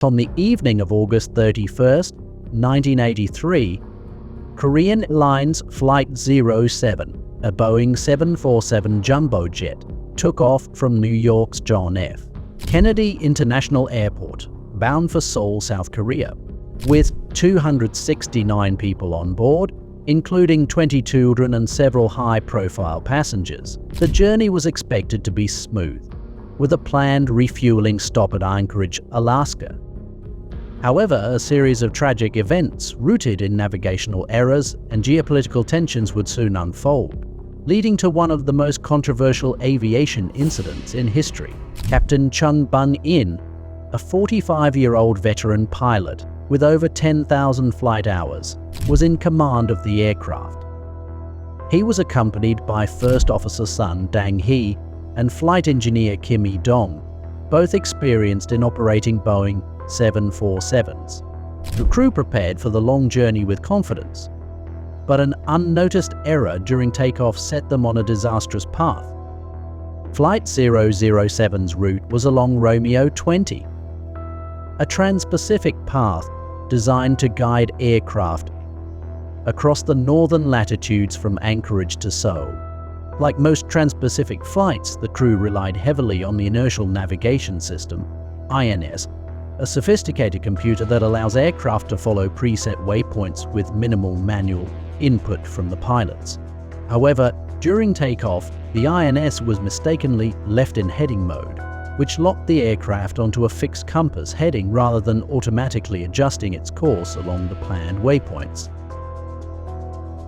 On the evening of August 31st, 1983, Korean Airlines Flight 07, a Boeing 747 jumbo jet, took off from New York's John F. Kennedy International Airport, bound for Seoul, South Korea, with 269 people on board, including 20 children and several high-profile passengers. The journey was expected to be smooth, with a planned refueling stop at Anchorage, Alaska. However, a series of tragic events rooted in navigational errors and geopolitical tensions would soon unfold, leading to one of the most controversial aviation incidents in history. Captain Chung Bun-in, a 45-year-old veteran pilot with over 10,000 flight hours, was in command of the aircraft. He was accompanied by First Officer Sun Dang-hee and Flight Engineer Kim Hee-dong, both experienced in operating Boeing 747s. The crew prepared for the long journey with confidence, but an unnoticed error during takeoff set them on a disastrous path. Flight 007's route was along Romeo 20, a trans-Pacific path designed to guide aircraft across the northern latitudes from Anchorage to Seoul. Like most trans-Pacific flights, the crew relied heavily on the Inertial Navigation System, INS, a sophisticated computer that allows aircraft to follow preset waypoints with minimal manual input from the pilots. However, during takeoff, the INS was mistakenly left in heading mode, which locked the aircraft onto a fixed compass heading rather than automatically adjusting its course along the planned waypoints.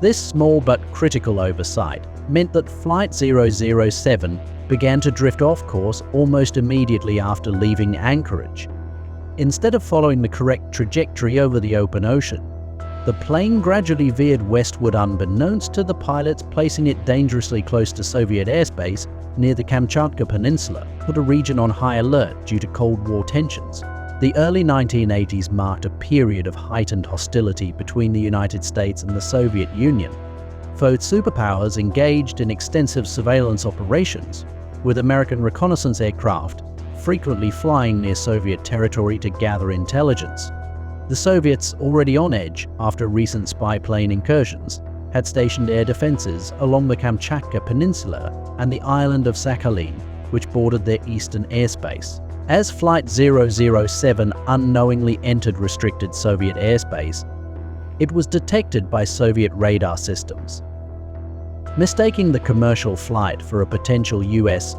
This small but critical oversight meant that Flight 007 began to drift off course almost immediately after leaving Anchorage. Instead of following the correct trajectory over the open ocean, the plane gradually veered westward unbeknownst to the pilots, placing it dangerously close to Soviet airspace near the Kamchatka Peninsula, put a region on high alert due to Cold War tensions. The early 1980s marked a period of heightened hostility between the United States and the Soviet Union. Both superpowers engaged in extensive surveillance operations, with American reconnaissance aircraft frequently flying near Soviet territory to gather intelligence. The Soviets, already on edge after recent spy plane incursions, had stationed air defenses along the Kamchatka Peninsula and the island of Sakhalin, which bordered their eastern airspace. As Flight 007 unknowingly entered restricted Soviet airspace, it was detected by Soviet radar systems. Mistaking the commercial flight for a potential US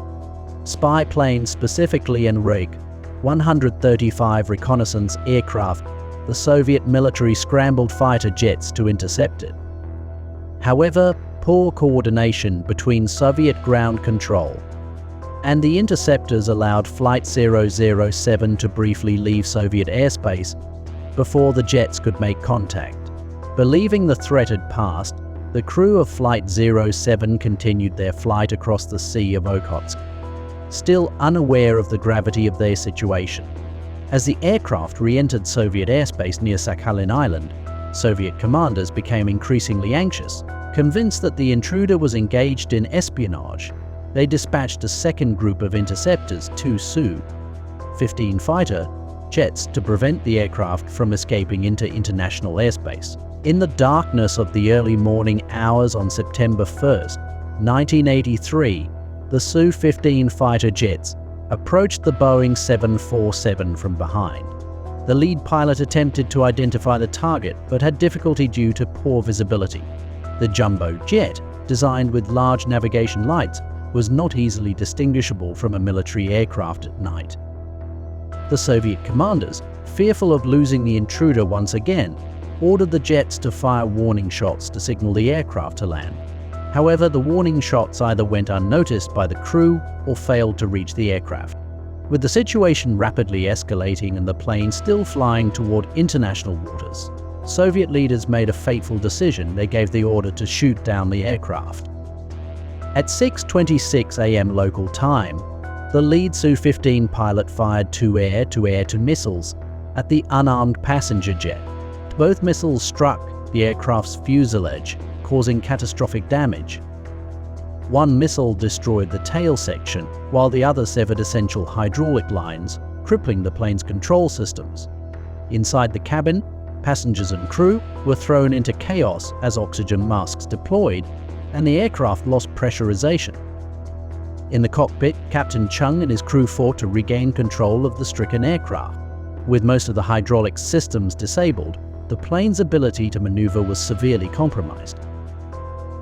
spy plane, specifically en route 135 reconnaissance aircraft, the Soviet military scrambled fighter jets to intercept it. However, poor coordination between Soviet ground control and the interceptors allowed Flight 007 to briefly leave Soviet airspace before the jets could make contact. Believing the threat had passed, the crew of Flight 07 continued their flight across the Sea of Okhotsk, still unaware of the gravity of their situation. As the aircraft re-entered Soviet airspace near Sakhalin Island, Soviet commanders became increasingly anxious. Convinced that the intruder was engaged in espionage, they dispatched a second group of interceptors, two Su-15 fighter jets, to prevent the aircraft from escaping into international airspace. In the darkness of the early morning hours on September 1st, 1983, the Su-15 fighter jets approached the Boeing 747 from behind. The lead pilot attempted to identify the target but had difficulty due to poor visibility. The jumbo jet, designed with large navigation lights, was not easily distinguishable from a military aircraft at night. The Soviet commanders, fearful of losing the intruder once again, ordered the jets to fire warning shots to signal the aircraft to land. However, the warning shots either went unnoticed by the crew or failed to reach the aircraft. With the situation rapidly escalating and the plane still flying toward international waters, Soviet leaders made a fateful decision. They gave the order to shoot down the aircraft. At 6:26 a.m. local time, the lead Su-15 pilot fired two air-to-air missiles at the unarmed passenger jet. Both missiles struck the aircraft's fuselage, causing catastrophic damage. One missile destroyed the tail section, while the other severed essential hydraulic lines, crippling the plane's control systems. Inside the cabin, passengers and crew were thrown into chaos as oxygen masks deployed and the aircraft lost pressurization. In the cockpit, Captain Chung and his crew fought to regain control of the stricken aircraft. With most of the hydraulic systems disabled, the plane's ability to maneuver was severely compromised.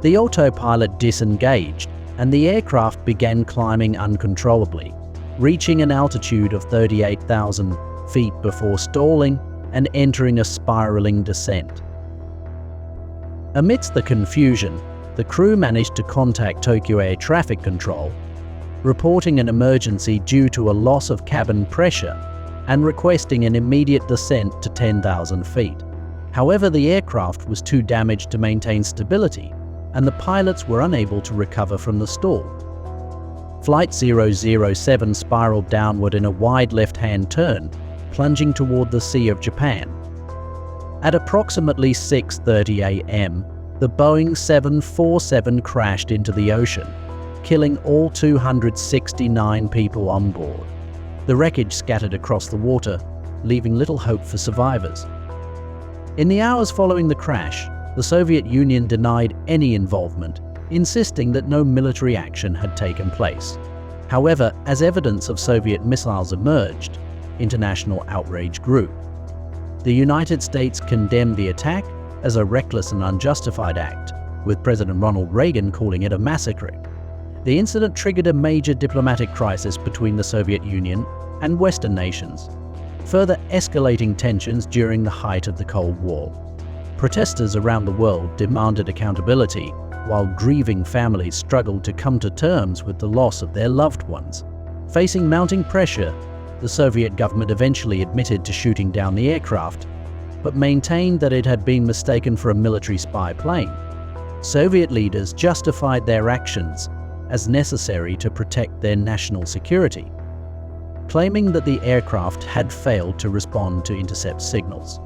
The autopilot disengaged, and the aircraft began climbing uncontrollably, reaching an altitude of 38,000 feet before stalling and entering a spiraling descent. Amidst the confusion, the crew managed to contact Tokyo Air Traffic Control, reporting an emergency due to a loss of cabin pressure and requesting an immediate descent to 10,000 feet. However, the aircraft was too damaged to maintain stability, and the pilots were unable to recover from the stall. Flight 007 spiraled downward in a wide left-hand turn, plunging toward the Sea of Japan. At approximately 6:30 a.m., the Boeing 747 crashed into the ocean, killing all 269 people on board. The wreckage scattered across the water, leaving little hope for survivors. In the hours following the crash, the Soviet Union denied any involvement, insisting that no military action had taken place. However, as evidence of Soviet missiles emerged, international outrage grew. The United States condemned the attack as a reckless and unjustified act, with President Ronald Reagan calling it a massacre. The incident triggered a major diplomatic crisis between the Soviet Union and Western nations, further escalating tensions during the height of the Cold War. Protesters around the world demanded accountability, while grieving families struggled to come to terms with the loss of their loved ones. Facing mounting pressure, the Soviet government eventually admitted to shooting down the aircraft, but maintained that it had been mistaken for a military spy plane. Soviet leaders justified their actions as necessary to protect their national security, claiming that the aircraft had failed to respond to intercept signals.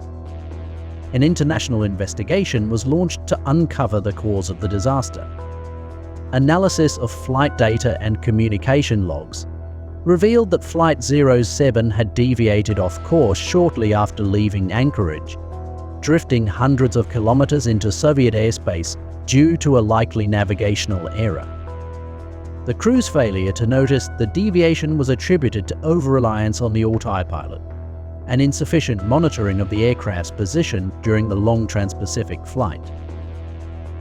An international investigation was launched to uncover the cause of the disaster. Analysis of flight data and communication logs revealed that Flight 07 had deviated off course shortly after leaving Anchorage, drifting hundreds of kilometers into Soviet airspace due to a likely navigational error. The crew's failure to notice the deviation was attributed to over-reliance on the autopilot and insufficient monitoring of the aircraft's position during the long Trans-Pacific flight.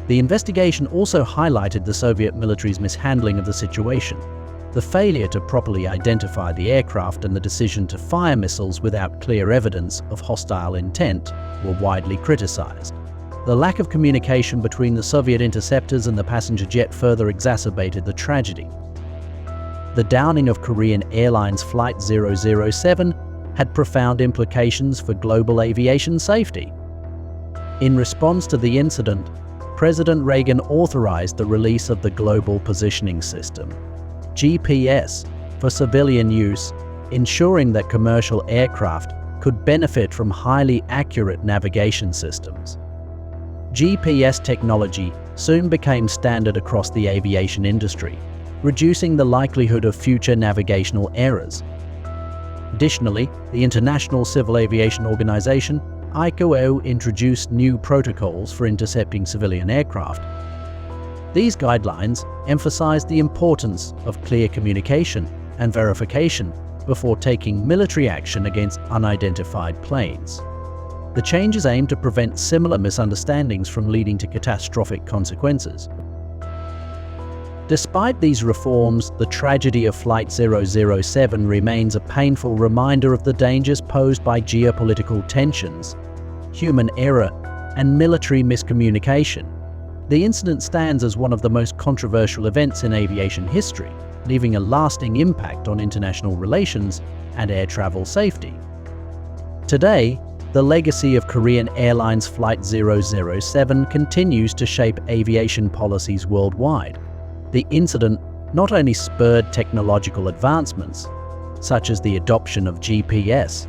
The investigation also highlighted the Soviet military's mishandling of the situation. The failure to properly identify the aircraft and the decision to fire missiles without clear evidence of hostile intent were widely criticized. The lack of communication between the Soviet interceptors and the passenger jet further exacerbated the tragedy. The downing of Korean Airlines Flight 007 had profound implications for global aviation safety. In response to the incident, President Reagan authorized the release of the Global Positioning System, GPS, for civilian use, ensuring that commercial aircraft could benefit from highly accurate navigation systems. GPS technology soon became standard across the aviation industry, reducing the likelihood of future navigational errors. Additionally, the International Civil Aviation Organization, ICAO, introduced new protocols for intercepting civilian aircraft. These guidelines emphasized the importance of clear communication and verification before taking military action against unidentified planes. The changes aim to prevent similar misunderstandings from leading to catastrophic consequences. Despite these reforms, the tragedy of Flight 007 remains a painful reminder of the dangers posed by geopolitical tensions, human error, and military miscommunication. The incident stands as one of the most controversial events in aviation history, leaving a lasting impact on international relations and air travel safety. Today, the legacy of Korean Airlines Flight 007 continues to shape aviation policies worldwide. The incident not only spurred technological advancements, such as the adoption of GPS,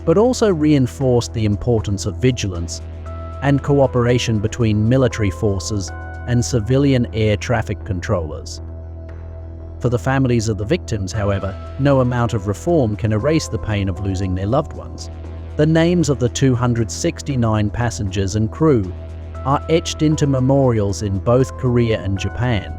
but also reinforced the importance of vigilance and cooperation between military forces and civilian air traffic controllers. For the families of the victims, however, no amount of reform can erase the pain of losing their loved ones. The names of the 269 passengers and crew are etched into memorials in both Korea and Japan,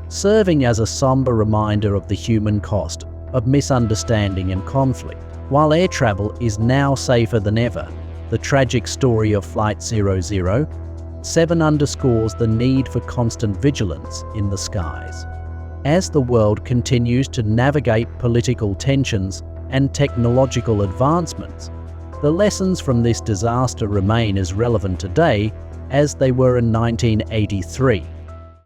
serving as a somber reminder of the human cost of misunderstanding and conflict. While air travel is now safer than ever, the tragic story of Flight 007 underscores the need for constant vigilance in the skies. As the world continues to navigate political tensions and technological advancements, the lessons from this disaster remain as relevant today as they were in 1983.